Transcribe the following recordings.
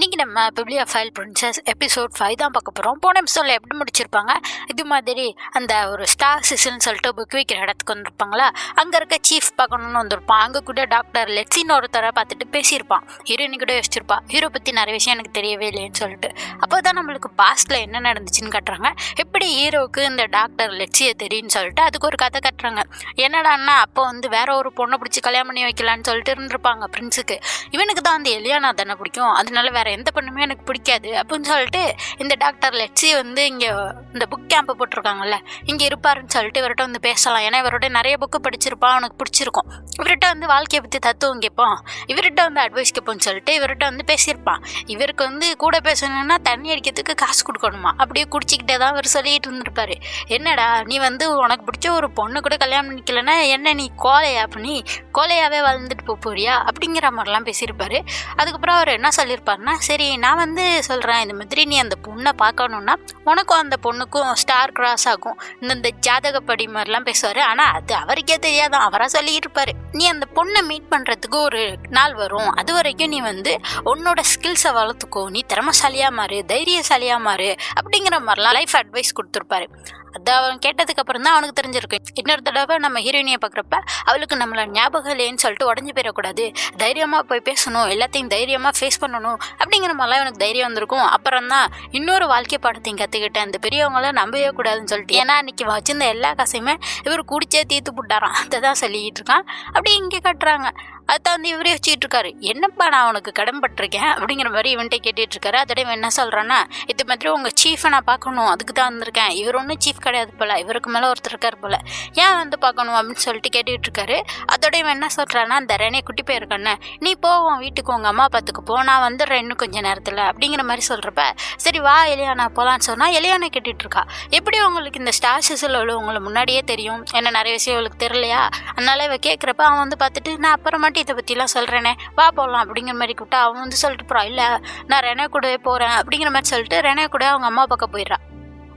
இன்றைக்கி நம்ம bibliophile princess episode 5 தான் பார்க்க போகிறோம். போன எபிசோடில் எப்படி முடிச்சிருப்பாங்க, இது மாதிரி அந்த ஒரு ஸ்டார் சிசில்னு சொல்லிட்டு புக் விற்கிற இடத்துக்கு வந்திருப்பாங்களா, அங்கே இருக்க சீஃப் பார்க்கணுன்னு வந்திருப்பான். அங்கே கூட டாக்டர் லெட்ஸின்னு ஒருத்தரை பார்த்துட்டு பேசியிருப்பான். ஹீரோயினி கூட யோசிச்சிருப்பா, ஹீரோ பற்றி நிறைய விஷயம் எனக்கு தெரியவே இல்லைன்னு சொல்லிட்டு. அப்போ தான் நம்மளுக்கு பாஸ்ட்டில் என்ன நடந்துச்சுன்னு காட்டுறாங்க. எப்படி ஹீரோவுக்கு இந்த டாக்டர் லெட்ஸியை தெரியும்னு சொல்லிட்டு அதுக்கு ஒரு கதை கட்டுறாங்க. என்னடான்னா அப்போ வந்து வேற ஒரு பொண்ணை பிடிச்சி கல்யாணம் பண்ணி வைக்கலான்னு சொல்லிட்டு இருந்திருப்பாங்க பிரின்ஸுக்கு. இவனுக்கு தான் அந்த எலியானா தானே பிடிக்கும், அதனால வேற எந்த பொண்ணுமே எனக்கு பிடிக்காது அப்படின்னு சொல்லிட்டு இந்த டாக்டர் லெட்ஸி வந்து இங்கே இந்த புக் கேம்ப் போட்டிருக்காங்கல்ல, இங்கே இருப்பாருன்னு சொல்லிட்டு இவர்கிட்ட வந்து பேசலாம். ஏன்னா இவரோட நிறைய புக்கு படிச்சிருப்பான், அவனுக்கு பிடிச்சிருக்கும். இவர்கிட்ட வந்து வாழ்க்கையை பற்றி தத்துவம் கேட்பான், இவர்கிட்ட வந்து அட்வைஸ் கேட்போம்னு சொல்லிட்டு இவர்கிட்ட வந்து பேசியிருப்பான். இவருக்கு வந்து கூட பேசணும்னா தண்ணி அடிக்கிறதுக்கு காசு கொடுக்கணுமா, அப்படியே குடிச்சிக்கிட்டே தான் இவர் சொல்லிட்டு இருந்திருப்பாரு. என்னடா நீ வந்து உனக்கு பிடிச்ச ஒரு பொண்ணு கூட கல்யாணம் பண்ணிக்கலன்னா என்ன நீ கோலையா, பண்ணி கோலையாவே வளர்ந்துட்டு போறியா அப்படிங்கிற மாதிரிலாம் பேசியிருப்பாரு. அதுக்கப்புறம் அவர் என்ன சொல்லியிருப்பாருன்னா, சரி நான் வந்து சொல்கிறேன், இந்த மாதிரி நீ அந்த பொண்ணை பார்க்கணுன்னா உனக்கும் அந்த பொண்ணுக்கும் ஸ்டார் கிராஸ் ஆகும், இந்த ஜாதகப்படி மாதிரிலாம் பேசுவார். ஆனால் அது அவருக்கே தெரியாதான், அவராக சொல்லிட்டு இருப்பாரு. நீ அந்த பொண்ணை மீட் பண்ணுறதுக்கு ஒரு நாள் வரும், அது வரைக்கும் நீ வந்து உன்னோட ஸ்கில்ஸை வளர்த்துக்கோ, நீ திறமசாலியாக மாறு, தைரியசாலியாக மாறு அப்படிங்கிற மாதிரிலாம் லைஃப் அட்வைஸ் கொடுத்துருப்பாரு. அதை அவன் கேட்டதுக்கு அப்புறம் தான் அவனுக்கு தெரிஞ்சிருக்கு. இன்னொரு தடவை நம்ம ஹீரோயினியை பார்க்குறப்ப அவளுக்கு நம்மளை ஞாபகம் இல்லைன்னு சொல்லிட்டு உடஞ்சி போயிடக்கூடாது, தைரியமாக போய் பேசணும், எல்லாத்தையும் தைரியமாக ஃபேஸ் பண்ணணும் அப்படிங்கிற மாதிரிலாம் எனக்கு தைரியம் வந்திருக்கும். அப்புறம் தான் இன்னொரு வாழ்க்கை பாடத்தையும் கற்றுக்கிட்டேன், இந்த பெரியவங்கள நம்பவே கூடாதுன்னு சொல்லிட்டு. ஏன்னா அன்றைக்கி வச்சிருந்த எல்லா காசையுமே இவர் குடிச்சே தீர்த்து போட்டாரான், அதை தான் சொல்லிக்கிட்டு இருக்கான். அப்படி இங்கே கட்டுறாங்க. அதை வந்து இவரே வச்சுக்கிட்டு இருக்காரு. என்னப்பா நான் உனக்கு கடன்பட்டிருக்கேன் அப்படிங்கிற மாதிரி இவன்ட்டே கேட்டுட்டு இருக்காரு. அதோட இவன் என்ன சொல்கிறான்னா, இது மாதிரி உங்கள் சீஃபை நான் பார்க்கணும், அதுக்கு தான் வந்திருக்கேன். இவர் ஒன்றும் சீஃப் கிடையாது போல், இவருக்கு மேலே ஒருத்தர் இருக்கார் போல், ஏன் வந்து பார்க்கணும் அப்படின்னு சொல்லிட்டு கேட்டுக்கிட்டு இருக்காரு. அதோட இவன் என்ன சொல்கிறான்னா, அந்த ரெனே குட்டி போயிருக்கானே, நீ போவோம் வீட்டுக்கு உங்கள் அம்மா பார்த்துக்கு போ, நான் வந்துடுறேன் இன்னும் கொஞ்சம் நேரத்தில் அப்படிங்கிற மாதிரி சொல்கிறப்ப, சரி வா எலியானா போகலான்னு சொன்னால் எலியானா கேட்டுட்டு இருக்கா. எப்படி உங்களுக்கு இந்த ஸ்டார் சிசில் உங்களை முன்னாடியே தெரியும், என்ன நிறைய விஷயம் அவளுக்கு தெரியலையா, அதனால இவ கேட்குறப்ப அவன் வந்து பார்த்துட்டு நான் அப்புறமாட்டி இதை பற்றிலாம் சொல்கிறேனே வா போகலாம் அப்படிங்கிற மாதிரி கூப்பிட்டா அவன் வந்து சொல்லிட்டு போகிறான், இல்லை நான் ரெனே கூடவே போகிறேன் அப்படிங்கிற மாதிரி சொல்லிட்டு ரெனே கூட அவங்க அம்மா பக்கம் போயிடுறான்.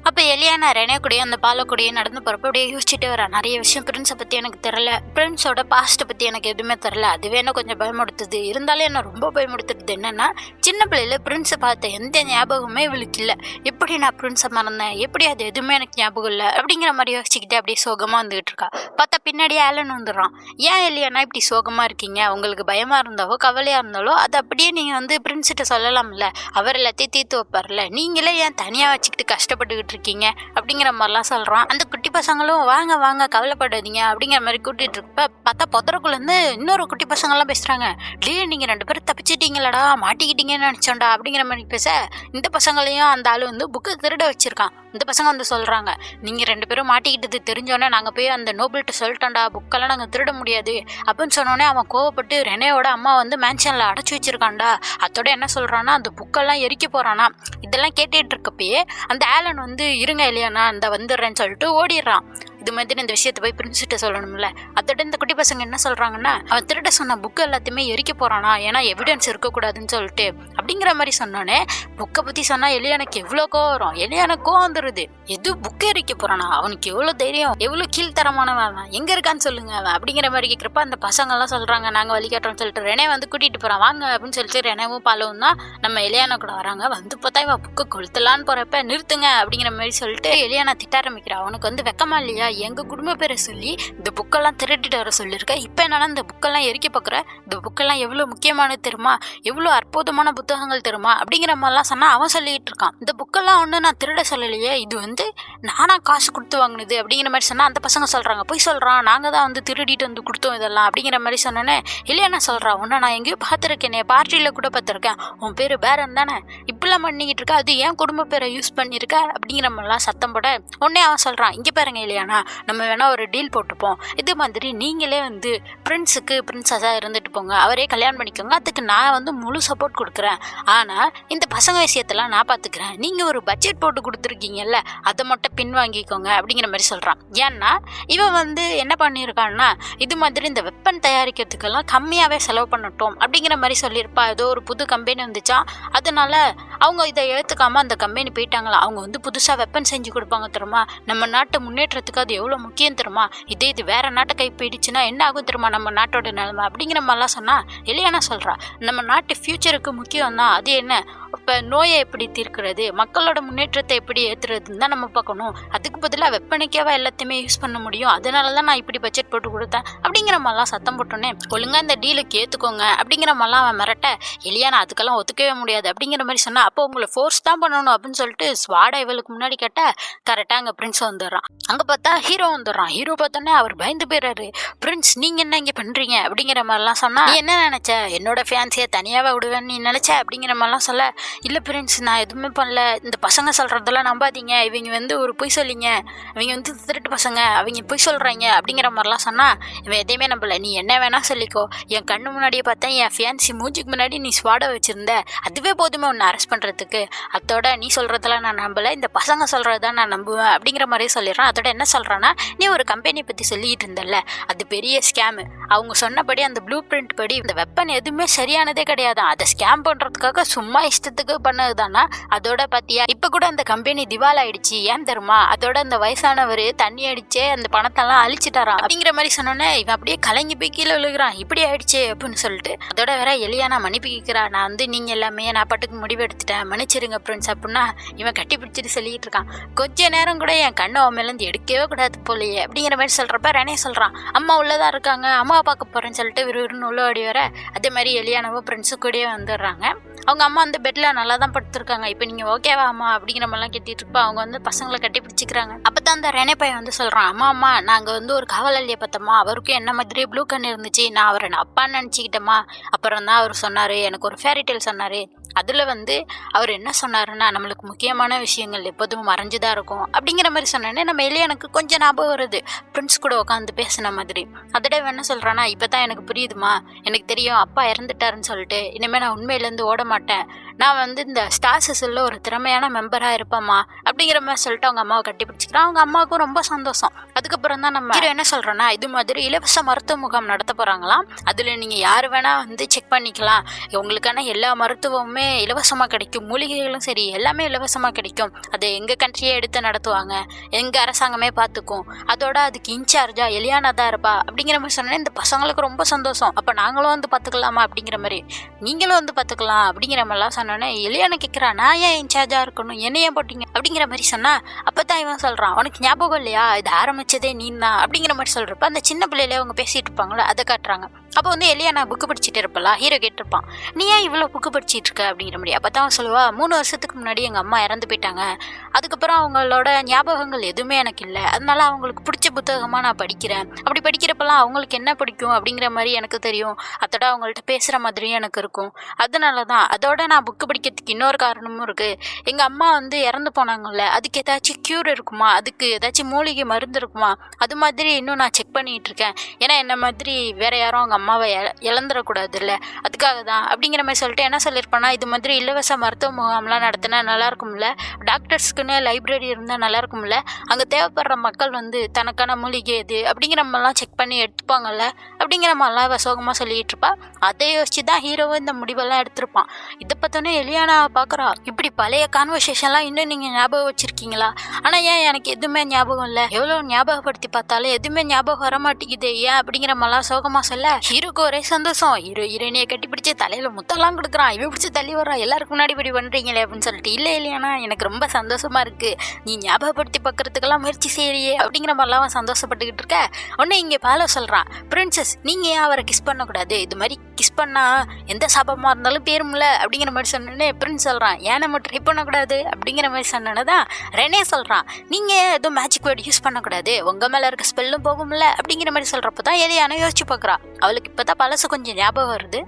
அப்போ எலியானா ரெனே கூடயே அந்த பாலக்கூடையே நடந்து போகிறப்ப அப்படியே யோசிச்சுட்டே வரா, நிறைய விஷயம் பிரின்ஸை பற்றி எனக்கு தெரில, பிரின்ஸோட பாஸ்ட்டை பற்றி எனக்கு எதுவுமே தெரில, அதுவே என்ன கொஞ்சம் பயமுடுத்துது. இருந்தாலும் என்ன ரொம்ப பயமுடுத்துறது என்னென்னா, சின்ன பிள்ளையில பிரின்ஸை பார்த்த எந்த ஞாபகமே இவளுக்கு இல்லை, எப்படி நான் பிரின்ஸை மறந்தேன், எப்படி அது எதுவுமே எனக்கு ஞாபகம் இல்லை அப்படிங்கிற மாதிரி யோசிச்சுக்கிட்டே அப்படியே சோகமாக வந்துகிட்டு இருக்கா. பார்த்தா பின்னாடியே ஆலன் வந்துடுறான். ஏன் எலியானா இப்படி சோகமாக இருக்கீங்க, உங்களுக்கு பயமாக இருந்தாலோ கவலையாக இருந்தாலோ அதை அப்படியே நீங்கள் வந்து பிரின்ஸ்கிட்ட சொல்லலாம்ல, அவர் எல்லாத்தையும் தீர்த்து வைப்பார்ல, நீங்களே ஏன் தனியாக வச்சுக்கிட்டு கஷ்டப்பட்டுக்கிட்டு இருக்கீங்க அப்படிங்கிற மாதிரிலாம் சொல்றான். அந்த குட்டி பசங்களும் வாங்க வாங்க கவலைப்படாதீங்க அப்படிங்கிற மாதிரி கூட்டிட்டு இருப்ப பார்த்தா பொத்தரக்குள்ள இருந்து இன்னொரு குட்டி பசங்க எல்லாம் பேசுறாங்க. டே நீங்க 2 பேரும் தப்பிச்சிட்டீங்களடா, மாட்டிக்கிட்டீங்கன்னு நினைச்சோண்டா அப்படிங்கிற மாதிரி பேச, இந்த பசங்களையும் அந்த ஆளு வந்து புக்கு திருட வச்சிருக்கான். இந்த பசங்க வந்து சொல்றாங்க, நீங்க 2 பேரும் மாட்டிக்கிட்டது தெரிஞ்சோன்னே நாங்க போய் அந்த நோபல்கிட்ட சொல்லிட்டோம்டா, புக்கெல்லாம் நாங்க திருட முடியாது அப்படின்னு சொன்னோடனே அவன் கோவப்பட்டு ரெனேயோட அம்மா வந்து மேன்ஷன்ல அடைச்சி வச்சிருக்கான்டா. அதோட என்ன சொல்றான்னா அந்த புக்கெல்லாம் எரிக்க போறானா. இதெல்லாம் கேட்டுட்டு இருக்கப்பயே அந்த ஆலன் வந்து இருங்க எலியானா இந்த வந்துடுறேன்னு சொல்லிட்டு ஓடிடுறான். இது மாதிரி இந்த விஷயத்தை போய் பிரின்ஸ்கிட்ட சொல்லணும்ல. அதோட இந்த குட்டி பசங்க என்ன சொல்றாங்கன்னா, அவன் திருட சொன்ன புக்கு எல்லாத்தையுமே எரிக்க போறானா, ஏன்னா எவிடன்ஸ் இருக்கக்கூடாதுன்னு சொல்லிட்டு அப்படிங்கிற மாதிரி சொன்னோன்னே புக்கை பத்தி சொன்னா எலியானுக்கு எவ்வளோ கோவம் வரும். எலியானுக்கு கோவம் வந்துருது, எது புக்கை எரிக்க போறானா, அவனுக்கு எவ்வளோ தைரியம், எவ்வளோ கீழ்த்தரமானவன், எங்க இருக்கான்னு சொல்லுங்க அவன் அப்படிங்கிற மாதிரி கேட்குறப்ப அந்த பசங்க எல்லாம் சொல்றாங்க நாங்க வழிகாட்டுறோம்னு சொல்லிட்டு ரெனே வந்து கூட்டிட்டு போறான், வாங்க அப்படின்னு சொல்லிட்டு ரெனேவும் பாலவும் தான் நம்ம எலியானா கூட வராங்க. வந்து பார்த்தா இவன் புக்கை கொளுத்தலான்னு போறப்ப நிறுத்துங்க அப்படிங்கிற மாதிரி சொல்லிட்டு எலியானா திட்ட ஆரம்பிக்கிறான். அவனுக்கு வந்து வெக்கமா இல்லையா, எங்க குடும்ப பேரை சொல்லி இந்த புக்கெல்லாம் திருட்டிட்டு வர சொல்லியிருக்க, இப்போ என்னன்னா இந்த புக்கெல்லாம் எரிக்க பார்க்குற, இந்த புக்கெல்லாம் எவ்வளோ முக்கியமானது தெரியுமா, எவ்வளோ அற்புதமான புத்தகங்கள் தெரியுமா அப்படிங்கிற மாதிரிலாம் சொன்னா அவன் சொல்லிட்டு இருக்கான். இந்த புக்கெல்லாம் ஒன்று நான் திருட சொல்லலையே, இது வந்து நானா காசு கொடுத்து வாங்கினது அப்படிங்கிற மாதிரி சொன்னா அந்த பசங்க சொல்றாங்க, போய் சொல்றான், நாங்கள் தான் வந்து திருடிட்டு வந்து கொடுத்தோம் இதெல்லாம் அப்படிங்கிற மாதிரி சொன்னோன்னே இல்லையா சொல்றா, உன்னை நான் எங்கேயும் பார்த்துருக்கேனே, பார்ட்டியில் கூட பார்த்துருக்கேன், உன் பேர் பேரன் தானே, இப்படிலாம் பண்ணிக்கிட்டு இருக்க, அது ஏன் குடும்ப பேரை யூஸ் பண்ணியிருக்க அப்படிங்கிற மாதிரிலாம் சத்தம் போட உடனே அவன் சொல்றான், இங்கே பாருங்க இல்லையானா நம்ம வேணா ஒரு டீல் போட்டுப்போம், இது மாதிரி நீங்களே வந்து பிரின்ஸுக்கு பிரின்ஸஸாக இருந்துட்டு போங்க, அவரே கல்யாணம் பண்ணிக்கோங்க, அதுக்கு நான் வந்து முழு சப்போர்ட் கொடுக்குறேன், ஆனால் இந்த பசங்க விஷயத்தெல்லாம் நான் பார்த்துக்கிறேன், நீங்கள் ஒரு பட்ஜெட் போட்டு கொடுத்துருக்கீங்கல்ல அதை மட்டும் பின் வாங்கிக்கோங்க அப்படிங்கிற மாதிரி சொல்கிறான். ஏன்னா இவன் வந்து என்ன பண்ணியிருக்கான்னா, இது மாதிரி இந்த வெப்பன் தயாரிக்கிறதுக்கெல்லாம் கம்மியாகவே செலவு பண்ணட்டும் அப்படிங்கிற மாதிரி சொல்லியிருப்பா. ஏதோ ஒரு புது கம்பெனி வந்துச்சா, அதனால அவங்க இதை ஏற்றுக்காம அந்த கம்பெனி போயிட்டாங்களா. அவங்க வந்து புதுசாக வெப்பன் செஞ்சு கொடுப்பாங்க தெரியுமா, நம்ம நாட்டு முன்னேற்றத்துக்கு அது எவ்வளோ முக்கியம் தெரியுமா, இது வேற நாட்டை கை போயிடுச்சுன்னா என்ன ஆகும் தெரியுமா நம்ம நாட்டோட நிலைமை அப்படிங்கிற மாதிரிலாம் சொன்னால் எலியானா சொல்கிறா, நம்ம நாட்டு ஃப்யூச்சருக்கு முக்கியம் தான். அது என்ன, இப்போ நோயை எப்படி தீர்க்கிறது, மக்களோட முன்னேற்றத்தை எப்படி ஏற்றுறதுன்னு தான் நம்ம பார்க்கணும். அதுக்கு பதிலாக வெப்பனைக்காக எல்லாத்தையுமே யூஸ் பண்ண முடியும். அதனால தான் நான் இப்படி பட்ஜெட் போட்டு கொடுத்தேன் அப்படிங்கிற மாதிரிலாம் சத்தம் போட்டோன்னே, ஒழுங்காக இந்த டீலுக்கு ஏற்றுக்கோங்க அப்படிங்கிற மாதிரிலாம் அவன் மிரட்ட, எலியானா அதுக்கெல்லாம் ஒத்துக்கவே முடியாது அப்படிங்கிற மாதிரி சொன்னால், அப்போ உங்களை ஃபோர்ஸ் தான் பண்ணணும் அப்படின்னு சொல்லிட்டு ஸ்வாடா இவளுக்கு முன்னாடி கேட்டால் கரெக்டாக அங்கே பிரின்ஸ் வந்துடுறான். அங்கே பார்த்தா ஹீரோ வந்துடுறான். ஹீரோ பார்த்தோன்னே அவர் பயந்து போயிடுறாரு. பிரின்ஸ் நீங்கள் என்ன இங்கே பண்ணுறீங்க அப்படிங்கிற மாதிரிலாம் சொன்னால், நீ என்ன நினச்ச, என்னோட ஃபேன்ஸியை தனியாகவே விடுவேன்னு நீ நினச்ச அப்படிங்கிற மாதிரிலாம் சொல்ல, இல்லை பிரின்ஸ் நான் எதுவுமே பண்ணல, இந்த பசங்க சொல்கிறதெல்லாம் நம்பாதீங்க, இவங்க வந்து ஒரு பொய் சொல்லிங்க, இவங்க வந்து திருட்டு பசங்க, அவங்க பொய் சொல்கிறாங்க அப்படிங்கிற மாதிரிலாம் சொன்னால், இவன் எதையுமே நம்பலை. நீ என்ன வேணால் சொல்லிக்கோ, என் கண்ணு முன்னாடியே பார்த்தேன் என் ஃபேன்சி மூஞ்சிக்கு முன்னாடி நீ ஸ்வாட வச்சுருந்த, அதுவே போதுமே உன்னை அரெஸ்ட் பண்ணுறதுக்கு, அதோட நீ சொல்கிறதெல்லாம் நான் நம்பலை, இந்த பசங்க சொல்கிறது தான் நான் நம்புவேன் அப்படிங்கிற மாதிரியே சொல்லிடுறான். அதோட என்ன சொல்கிறான்னா, நீ ஒரு கம்பெனி பற்றி சொல்லிட்டு இருந்தல, அது பெரிய ஸ்கேமு, அவங்க சொன்னபடி அந்த ப்ளூ பிரிண்ட் படி இந்த வெப்பன் எதுவுமே சரியானதே கிடையாது, அதை ஸ்கேம் பண்ணுறதுக்காக சும்மா இஷ்டத்துக்கு பண்ணது தானா, அதோட பார்த்தியா இப்போ கூட அந்த கம்பெனி திவால் ஆயிடுச்சு, ஏன் தெரியுமா, அதோட அந்த வயசானவர் தண்ணி அடிச்சே அந்த பணத்தெல்லாம் அழிச்சிட்டாராம் அப்படிங்கிற மாதிரி சொன்னோன்னே இவன் அப்படியே கலங்கி போய் கீழே விழுகிறான், இப்படி ஆயிடுச்சு அப்படின்னு சொல்லிட்டு. அதோட வேற எலியானா மன்னிப்பு கேட்கிறா, நான் வந்து நீங்கள் எல்லாமே நான் பாட்டுக்கு முடிவு எடுத்துட்டேன், மன்னிச்சிருங்க பிரின்ஸ் அப்படின்னா இவன் கட்டி பிடிச்சிட்டு சொல்லிட்டு இருக்கான். கொஞ்ச நேரம் கூட என் கண்ணை மேலேருந்து எடுக்கவே கூடாது போலையே அப்படிங்கிற மாதிரி சொல்கிறப்ப ரெனே சொல்கிறான், அம்மா உள்ளதான் இருக்காங்க, அம்மாவை பார்க்க போகிறேன்னு சொல்லிட்டு விறுவிறுன்னு உள்ள ஓடி வர, அதே மாதிரி எலியானாவோ பிரின்ஸு கூடயே வந்துடுறாங்க. அவங்க அம்மா அந்த பெட்டில் நல்லா தான் படுத்துருக்காங்க, இப்போ நீங்கள் ஓகேவா அம்மா அப்படிங்கிற மாதிரிலாம் கேட்டுட்டு இருப்பா. அவங்க வந்து பசங்களை கட்டி பிடிச்சிக்கிறாங்க. அப்போ தான் அந்த ரெனே பையன் வந்து சொல்கிறான், அம்மா நாங்கள் வந்து ஒரு காவலாளியை பார்த்தோமா, அவருக்கும் என்ன மாதிரியே ப்ளூ கண் இருந்துச்சு, நான் அவரை அப்பான்னு நினச்சிக்கிட்டேம்மா. அப்புறம் தான் அவர் சொன்னார், எனக்கு ஒரு ஃபேரிடெயில் சொன்னார், அதில் வந்து அவர் என்ன சொன்னாருன்னா, நம்மளுக்கு முக்கியமான விஷயங்கள் எப்போதும் மறைஞ்சுதான் இருக்கும் அப்படிங்கிற மாதிரி சொன்னேன்னே நம்ம எனக்கு கொஞ்சம் ஞாபகம் வருது, பிரின்ஸ் கூட உட்காந்து பேசின மாதிரி. அதோட என்ன சொல்கிறான்னா, இப்போ தான் எனக்கு புரியுதுமா, எனக்கு தெரியும் அப்பா இறந்துட்டாருன்னு சொல்லிட்டு, இனிமேல் நான் உண்மையிலேருந்து ஓட மாட்டேன், நான் வந்து இந்த ஸ்டார் சிசிலில் ஒரு திறமையான மெம்பராக இருப்பேம்மா அப்படிங்கிற மாதிரி சொல்லிட்டு அவங்க அம்மாவை கட்டி பிடிச்சிக்கிறான். அவங்க அம்மாவுக்கும் ரொம்ப சந்தோஷம். அதுக்கப்புறம் தான் நம்ம என்ன சொல்கிறோன்னா, இது மாதிரி இலவச மருத்துவ முகாம் நடத்த போகிறாங்களாம், அதில் நீங்கள் யார் வேணால் வந்து செக் பண்ணிக்கலாம், உங்களுக்கான எல்லா மருத்துவமுமே இலவசமாக கிடைக்கும், மூலிகைகளும் சரி எல்லாமே இலவசமாக கிடைக்கும், அதை எங்கள் கண்ட்ரியே எடுத்து நடத்துவாங்க, எங்கள் அரசாங்கமே பார்த்துக்கும், அதோட அதுக்கு இன்சார்ஜாக எலியானா தான் இருப்பா அப்படிங்கிற மாதிரி சொன்னேன். இந்த பசங்களுக்கு ரொம்ப சந்தோஷம், அப்போ நாங்களும் வந்து பார்த்துக்கலாமா அப்படிங்கிற மாதிரி, நீங்களும் வந்து பார்த்துக்கலாம் அப்படிங்கிற மாதிரிலாம் சொன்னோன்னே எலியானா கேட்குறா, நான் ஏன் இன்சார்ஜாக இருக்கணும், என்ன ஏன் போட்டிங்க அப்படிங்கிற மாதிரி சொன்னால், அப்போ தான் இவன் சொல்கிறான், உனக்கு ஞாபகம் இல்லையா இது ஆரம்பித்ததே நீ தான் அப்படிங்கிற மாதிரி சொல்கிறப்ப அந்த சின்ன பிள்ளையில அவங்க பேசிகிட்டு இருப்பாங்களோ அதை காட்டுறாங்க. அப்போ வந்து எலியானா புக்கு படிச்சுட்டு இருப்பலாம், ஹீரோ கேட்டிருப்பான், நீ ஏன் இவ்வளோ புக்கு படிச்சுட்டு இருக்க அப்படிங்கிற மாதிரி. அப்போ தான் சொல்லுவா, 3 வருஷத்துக்கு முன்னாடி எங்கள் அம்மா இறந்து போயிட்டாங்க, அதுக்கப்புறம் அவங்களோட ஞாபகங்கள் எதுவுமே எனக்கு இல்லை, அதனால அவங்களுக்கு பிடிச்ச புத்தகமாக நான் படிக்கிறேன், அப்படி படிக்கிறப்பெல்லாம் அவங்களுக்கு என்ன பிடிக்கும் அப்படிங்கிற மாதிரி எனக்கு தெரியும், அதோட அவங்கள்ட்ட பேசுகிற மாதிரியும் எனக்கு இருக்கும், அதனால தான். அதோட நான் புக்கு படிக்கிறதுக்கு இன்னொரு காரணமும் இருக்குது, எங்கள் அம்மா வந்து இறந்து போனாங்கல்ல, அதுக்கு ஏதாச்சும் க்யூர் இருக்குமா, அதுக்கு ஏதாச்சும் மூலிகை மருந்து இருக்குமா, அது மாதிரி இன்னும் நான் செக் பண்ணிகிட்டு இருக்கேன், ஏன்னா என்ன மாதிரி வேற யாரும் அவங்க அம்மாவை இழந்துடக்கூடாது இல்லை, அதுக்காக தான் அப்படிங்கிற மாதிரி சொல்லிட்டு என்ன சொல்லியிருப்பேன்னா, இது மாதிரி இலவச மருத்துவ முகாம்லாம் நடத்தினா நல்லாயிருக்கும்ல, டாக்டர்ஸ்க்குன்னு லைப்ரரி இருந்தால் நல்லாயிருக்கும்ல, அங்கே தேவைப்படுற மக்கள் வந்து தனக்கான மூலிகை எது அப்படிங்கிற மாதிரிலாம் செக் பண்ணி எடுத்துப்பாங்கல்ல அப்படிங்கிற மாதிரிலாம் சோகமாக சொல்லிகிட்டு இருப்பா. அதை யோசிச்சு தான் ஹீரோவும் இந்த முடிவெல்லாம் எடுத்திருப்பான். இதை பார்த்தோன்னே எலியானா பார்க்குறா, இப்படி பழைய கான்வர்சேஷன்லாம் இன்னும் நீங்கள் ஞாபகம் வச்சுருக்கீங்களா, ஆனால் ஏன் எனக்கு எதுவுமே ஞாபகம் இல்லை, எவ்வளோ ஞாபகப்படுத்தி பார்த்தாலும் எதுவுமே ஞாபகம் வர மாட்டேங்குது ஏன் அப்படிங்கிற மாதிரிலாம் சோகமாக சொல்ல, ஹீரோக்கு ஒரே சந்தோஷம், ஹீரோயினியை கட்டி பிடிச்சி தலையில் முத்தெல்லாம் கொடுக்குறான், இவன் பிடிச்சி தள்ளி வர்றான், எல்லாருக்கும் முன்னாடி இப்படி பண்ணுறீங்களே அப்படின்னு சொல்லிட்டு. இல்லை இல்லையானா எனக்கு ரொம்ப சந்தோஷமாக இருக்குது, நீ ஞாபகப்படுத்தி பார்க்குறதுக்கெல்லாம் முயற்சி செய்யறியே அப்படிங்கிற மாதிரிலாம் அவன் சந்தோஷப்பட்டுக்கிட்டு இருக்க. உடனே இங்கே பாலோ சொல்கிறான், பிரின்சஸ் நீங்கள் ஏன் அவரை கிஸ் பண்ணக்கூடாது, இது மாதிரி கிஸ் பண்ணால் எந்த சாபமாக இருந்தாலும் பேரும்ல அப்படிங்கிற மாதிரி சொன்னோன்னே பிரின்ஸ் சொல்கிறான், ஏன் நம்ம ட்ரை பண்ணக்கூடாது அப்படிங்கிற மாதிரி சொன்னோன்னே தான் ரெனே சொல்கிறான், நீங்கள் எதுவும் மேஜிக் வேர்டு யூஸ் பண்ணக்கூடாது, உங்கள் மேலே இருக்க ஸ்பெல்லும் போகும்ல அப்படிங்கிற மாதிரி சொல்கிறப்ப தான் எலியானா யோசிச்சு பார்க்குறா. அவளுக்கு இப்போ தான் பழசு கொஞ்சம் ஞாபகம் வருது.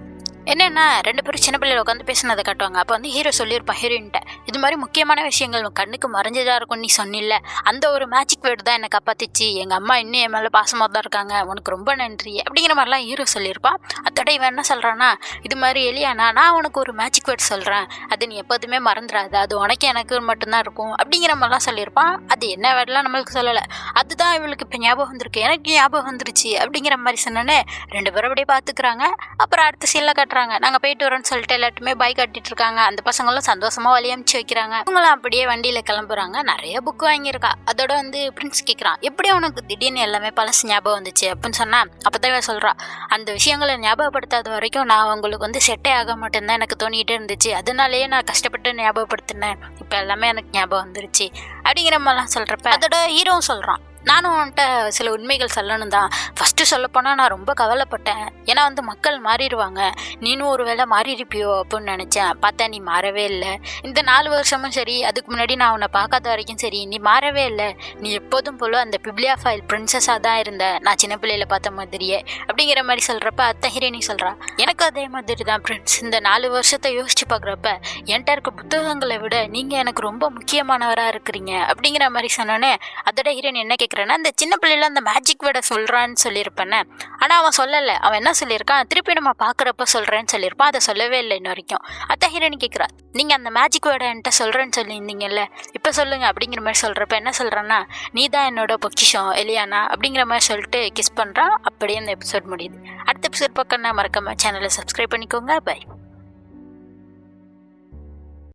என்னென்னா 2 பேரும் சின்ன பிள்ளையில உட்காந்து பேசினதை காட்டுவாங்க. அப்போ வந்து ஹீரோ சொல்லியிருப்பான் ஹீரோயின்ட்ட, இது மாதிரி முக்கியமான விஷயங்கள் உன் கண்ணுக்கு மறைஞ்சதாக இருக்கும் நீ சொன்னில்ல, அந்த ஒரு மேஜிக் வேர்டு தான் என்னை காப்பாற்றிச்சு. எங்கள் அம்மா இன்னும் என் மேலே பாசமாக தான் இருக்காங்க, உனக்கு ரொம்ப நன்றி அப்படிங்கிற மாதிரிலாம் ஹீரோ சொல்லியிருப்பான். அதோட இவன் என்ன சொல்கிறான்னா, இது மாதிரி எலியானா நான் உனக்கு ஒரு மேஜிக் வேர்டு சொல்கிறேன், அது நீ எப்போதுமே மறந்துடாது, அது உனக்கு எனக்கு மட்டும்தான் இருக்கும் அப்படிங்கிற மாதிரிலாம் சொல்லியிருப்பான். அது என்ன வேர்டெலாம் நம்மளுக்கு சொல்லலை, அதுதான் இவளுக்கு இப்போ ஞாபகம் வந்திருக்கு, எனக்கு ஞாபகம் வந்துருச்சு அப்படிங்கிற மாதிரி சொன்னோன்னே 2 பேரும் அப்படியே பார்த்துக்குறாங்க. அப்புறம் அடுத்த சீனில் கட்டுறாங்க, நாங்கள் போயிட்டு வரோன்னு சொல்லிட்டு எல்லாத்துமே பைக் கட்டிட்டு இருக்காங்க. அந்த பசங்களும் சந்தோஷமாக வழி அனுப்பிச்சு வைக்கிறாங்க. இவங்களும் அப்படியே வண்டியில் கிளம்புறாங்க. நிறைய புக்கு வாங்கியிருக்கா. அதோட பிரின்ஸ் கேட்குறான், எப்படி உனக்கு திடீர்னு எல்லாமே பழசு ஞாபகம் வந்துச்சு அப்படின்னு சொன்னா, அப்பதான் இவன் சொல்றா, அந்த விஷயங்களை ஞாபகப்படுத்தாத வரைக்கும் நான் உங்களுக்கு செட்டே ஆக மாட்டேன்னு எனக்கு தோணிகிட்டே இருந்துச்சு, அதனாலேயே நான் கஷ்டப்பட்டு ஞாபகப்படுத்தினேன், இப்போ எல்லாமே எனக்கு ஞாபகம் வந்துருச்சு அப்படிங்கிற மாதிரிலாம் சொல்றப்ப அதோட ஹீரோவும் சொல்றான், நானும் உன்கிட்ட சில உண்மைகள் சொல்லணும் தான். ஃபஸ்ட்டு சொல்லப்போனால் நான் ரொம்ப கவலைப்பட்டேன், ஏன்னா மக்கள் மாறிடுவாங்க, நீனும் ஒரு வேளை மாறியிருப்பியோ அப்படின்னு நினச்சேன். பார்த்தா நீ மாறவே இல்லை. இந்த 4 வருஷமும் சரி, அதுக்கு முன்னாடி நான் உன்னை பார்க்காத வரைக்கும் சரி, நீ மாறவே இல்லை. நீ எப்போதும் போல அந்த பிப்ளியோஃபைல் பிரின்சஸாக தான் இருந்த, நான் சின்ன பிள்ளையில பார்த்த மாதிரியே அப்படிங்கிற மாதிரி சொல்கிறப்ப அத்தை ஹீரோயினி சொல்கிறா, எனக்கு அதே மாதிரி தான் பிரின்ஸ். இந்த 4 வருஷத்தை யோசிச்சு பார்க்குறப்ப என்கிட்ட இருக்க புத்தகங்களை விட நீங்கள் எனக்கு ரொம்ப முக்கியமானவராக இருக்கிறீங்க அப்படிங்கிற மாதிரி சொன்னோன்னே அதோட ஹீரோயின் என்ன அந்த சின்ன பிள்ளைல அந்த மேஜிக் வேர்டை சொல்றான்னு சொல்லியிருப்பேன்னு, ஆனா அவன் சொல்லலை. அவன் என்ன சொல்லியிருக்கான், திருப்பி நம்ம பாக்குறப்ப சொல்றேன்னு சொல்லியிருப்பான். அதை சொல்லவே இல்லை இன்ன வரைக்கும். அத்த ஹீரோயின் கேட்கிறா, நீங்க அந்த மேஜிக் வேர்டை என்கிட்ட சொல்றேன்னு சொல்லியிருந்தீங்கல்ல, இப்ப சொல்லுங்க அப்படிங்கிற மாதிரி சொல்றப்ப என்ன சொல்றான்னா, நீ தான் என்னோட பொக்கிஷம் எலியானா அப்படிங்கிற மாதிரி சொல்லிட்டு கிஸ் பண்றான். அப்படியே அந்த எபிசோட் முடியுது. அடுத்த எபிசோட் பக்கம் மறக்காம சேனலை சப்ஸ்கிரைப் பண்ணிக்கோங்க. பை.